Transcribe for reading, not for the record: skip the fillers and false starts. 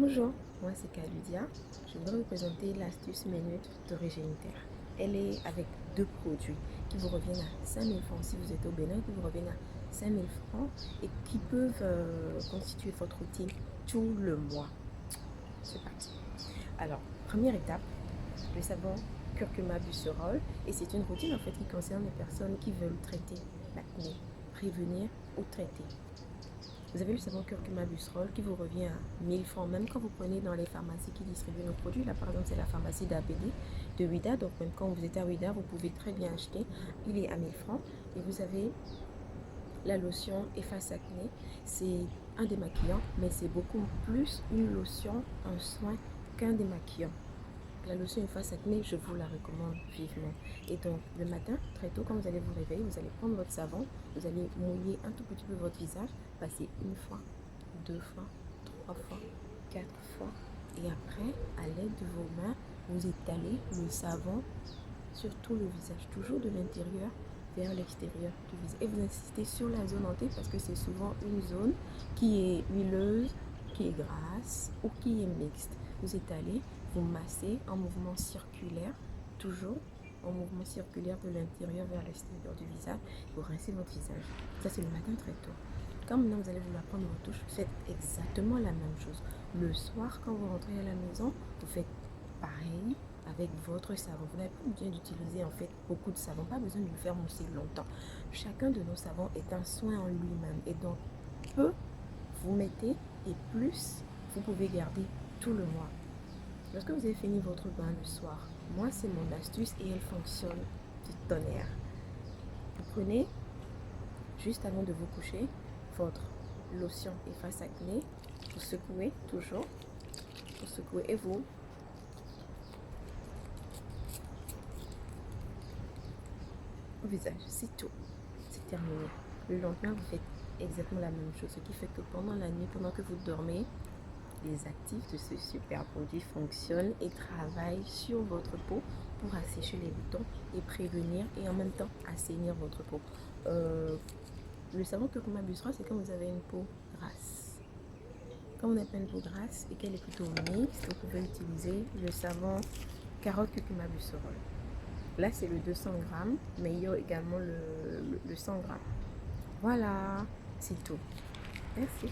Bonjour, moi c'est Kaludia. Je voudrais vous présenter l'astuce minute de Régénitaire. Elle est avec deux produits qui vous reviennent à 5000 francs si vous êtes au Bénin, qui vous reviennent à 5000 francs et qui peuvent constituer votre routine tout le mois. C'est parti. Alors, première étape, le savon curcuma busserole. Et c'est une routine en fait qui concerne les personnes qui veulent traiter l'acné, prévenir ou traiter. Vous avez le savon curcuma busserole qui vous revient à 1000 francs, même quand vous prenez dans les pharmacies qui distribuent nos produits. Là, par exemple, c'est la pharmacie d'APD de Ouida. Donc, même quand vous êtes à Ouida, vous pouvez très bien acheter. Il est à 1000 francs. Et vous avez la lotion efface acné. C'est un démaquillant, mais c'est beaucoup plus une lotion, un soin qu'un démaquillant. La lotion efface acné, je vous la recommande vivement. Et donc, le matin, très tôt, quand vous allez vous réveiller, vous allez prendre votre savon, vous allez mouiller un tout petit peu votre visage, passer une fois, deux fois, trois fois, quatre fois. Et après, à l'aide de vos mains, vous étalez le savon sur tout le visage, toujours de l'intérieur vers l'extérieur du visage. Et vous insistez sur la zone hantée parce que c'est souvent une zone qui est huileuse, qui est grasse ou qui est mixte. Vous étalez, vous massez en mouvement circulaire, toujours en mouvement circulaire de l'intérieur vers l'extérieur du visage. Vous rincez votre visage. Ça, c'est le matin très tôt. Quand maintenant vous allez vouloir prendre votre douche, faites exactement la même chose. Le soir, quand vous rentrez à la maison, vous faites pareil avec votre savon. Vous n'avez pas besoin d'utiliser en fait beaucoup de savon, pas besoin de le faire mousser longtemps. Chacun de nos savons est un soin en lui-même et donc peu vous mettez et plus vous pouvez garder tout le mois. Lorsque vous avez fini votre bain le soir, moi c'est mon astuce et elle fonctionne du tonnerre. Vous prenez juste avant de vous coucher votre lotion efface acné, vous secouez toujours, vous secouez et vous au visage, c'est tout, c'est terminé. Le lendemain, vous faites exactement la même chose, ce qui fait que pendant la nuit, pendant que vous dormez, les actifs de ce super produit fonctionnent et travaillent sur votre peau pour assécher les boutons et prévenir et en même temps assainir votre peau. Le savon curcuma busserole, c'est quand vous avez une peau grasse. Quand vous n'avez pas une peau grasse et qu'elle est plutôt mixte, vous pouvez utiliser le savon carotte curcuma busserole. Là, c'est le 200 grammes, mais il y a également le 100 grammes. Voilà, c'est tout. Merci.